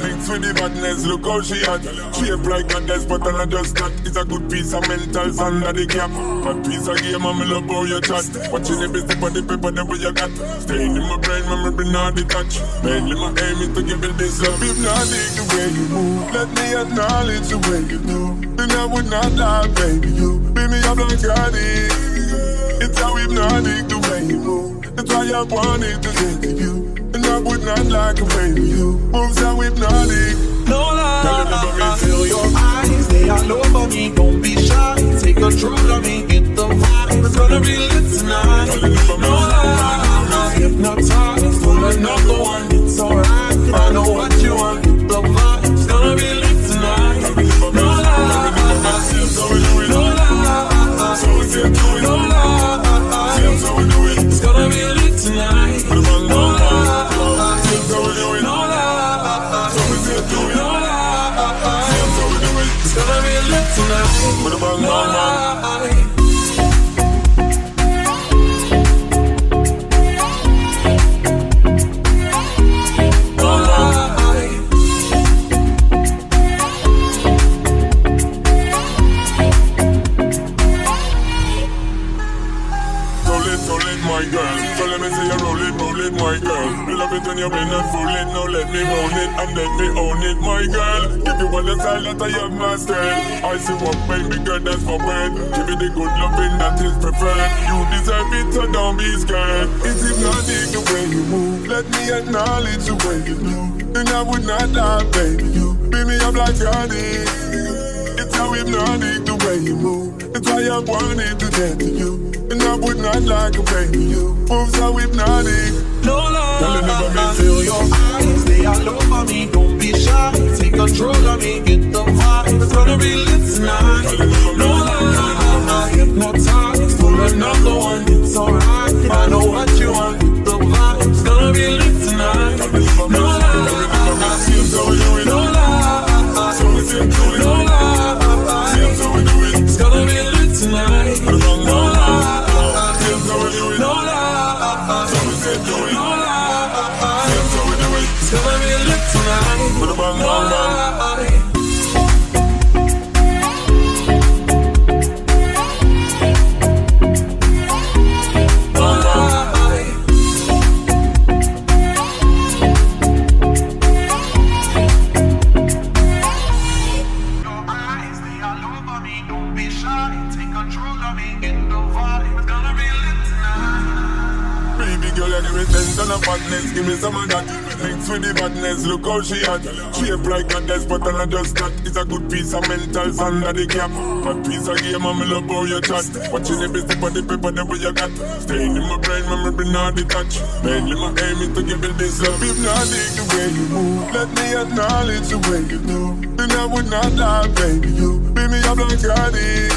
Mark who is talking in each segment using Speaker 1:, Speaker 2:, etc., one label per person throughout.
Speaker 1: mixed with the badness, look how she hot. Shape like a desk, but I just that. It's a good piece of mental under the cap. A piece of game, I'm love how you chat. Watching the business for the paper, the way you got. Staying in my brain, memory not detached. Mainly my aim is to give it this love. If not dig the way you move, let me acknowledge the way you do. Then I would not lie, baby, you beat me up like I did. It's how hypnotic the way you move. That's why I wanted to get to you. And I would not like to baby you. Moves how hypnotic.
Speaker 2: No lie, feel your eyes, they all over me. Don't be shy, take control of me. Get the vibe, it's gonna be lit tonight. No lie, hypnotized, full another one. It's alright, I know what you want. Get the vibe, it's gonna be lit tonight. No lie,
Speaker 1: so we do it.
Speaker 2: no lie,
Speaker 1: So we say do it.
Speaker 2: no lie,
Speaker 1: So we do it.
Speaker 2: it's gonna be lit tonight.
Speaker 1: Put 'em on
Speaker 2: No
Speaker 1: lock.
Speaker 2: lie,
Speaker 1: So we do it.
Speaker 2: no lie,
Speaker 1: So we say do it.
Speaker 2: no lie,
Speaker 1: So we do it.
Speaker 2: it's gonna be lit tonight.
Speaker 1: Put 'em on
Speaker 2: No
Speaker 1: lock.
Speaker 2: lie.
Speaker 1: My girl, so let me see you roll it, my girl. Love it when you bend and fool it, now let me roll it and let me own it, my girl. Give you all the style that I have mastered. I see what baby girl, that's for bread. Give you the good loving that is preferred. You deserve it, so don't be scared. It's hypnotic the way you move. Let me acknowledge the way you do. And I would not lie, baby, you beat me up like I did. It's how hypnotic the way you move. It's why I wanted to get to you. And I would not like to baby you. Moves so hypnotic.
Speaker 2: No lie, feel your eyes, they all over me. Don't be shy, take control of me. Get the vibe, it's gonna be lit tonight. No lie, hypnotized, full another one. It's alright, I know what you want. Get the vibe, it's gonna be lit tonight. No lie,
Speaker 1: So we do it.
Speaker 2: no lie,
Speaker 1: So we say do it.
Speaker 2: no lie,
Speaker 1: So we do it.
Speaker 2: it's gonna be lit tonight. No lie,
Speaker 1: So we do it.
Speaker 2: no lie,
Speaker 1: So we say do it.
Speaker 2: no lie,
Speaker 1: So we do it.
Speaker 2: it's gonna be lit tonight.
Speaker 1: Put 'em on
Speaker 2: No
Speaker 1: lock.
Speaker 2: lie.
Speaker 1: Baby girl, you give me sense and a fatness, give me some of that. Mixed with the badness, look how she hot. Shape like a desk, but I just that. It's a good piece of mental under the cap. A piece of game, I'm love how you chat. Watching the business for the paper, the way you got. Staying in my brain, memory not detached. Mainly my aim is to give it this love. If not dig the way you move, let me acknowledge the way you do. Then I would not lie, baby, you beat me up like I did.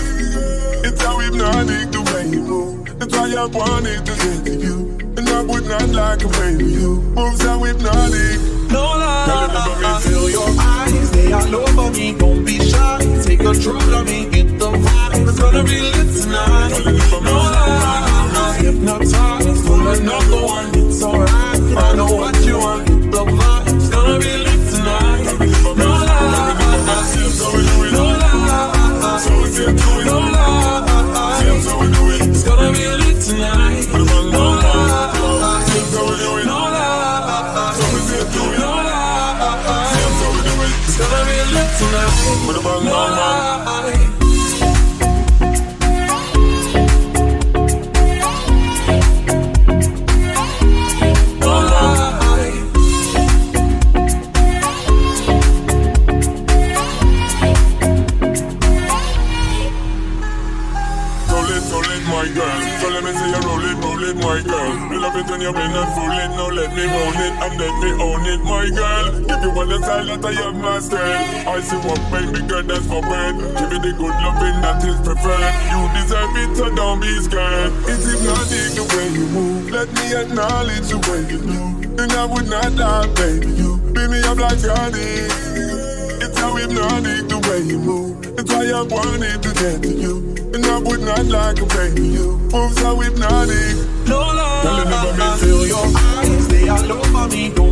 Speaker 1: It's how hypnotic the way you move. That's why I wanted to get to you. And I would not like to baby you. Moves so hypnotic.
Speaker 2: No lie, feel your eyes, they all over me. Don't be shy, take control of me. Get the vibe, it's gonna be lit tonight. No lie, hypnotized, full another one. It's alright, I know what you want. Get the vibe, it's gonna be lit tonight. No lie,
Speaker 1: So we do it.
Speaker 2: no lie,
Speaker 1: So we say do it.
Speaker 2: no lie,
Speaker 1: So we do it.
Speaker 2: it's gonna be lit tonight.
Speaker 1: Put 'em on
Speaker 2: No
Speaker 1: lock.
Speaker 2: lie,
Speaker 1: So we do it.
Speaker 2: no lie,
Speaker 1: So we say do it.
Speaker 2: no lie,
Speaker 1: So we do it.
Speaker 2: it's gonna be lit tonight.
Speaker 1: Put 'em on
Speaker 2: No
Speaker 1: lock.
Speaker 2: lie.
Speaker 1: My girl, so let me see you roll it, my girl. Love it when you bend and fool it, now let me roll it and let me own it, my girl. Give you all the style that I have mastered. I see what baby girl, that's for bread. Give you the good loving that is preferred. You deserve it, so don't be scared. It's hypnotic the way you move. Let me acknowledge the way you do. And I would not lie, baby, you beat me up like I did. It's how hypnotic the way you move. It's why I wanted to get to you. And I would not like to baby you. Moves so hypnotic.
Speaker 2: No lie, feel your eyes, they all over me. Don't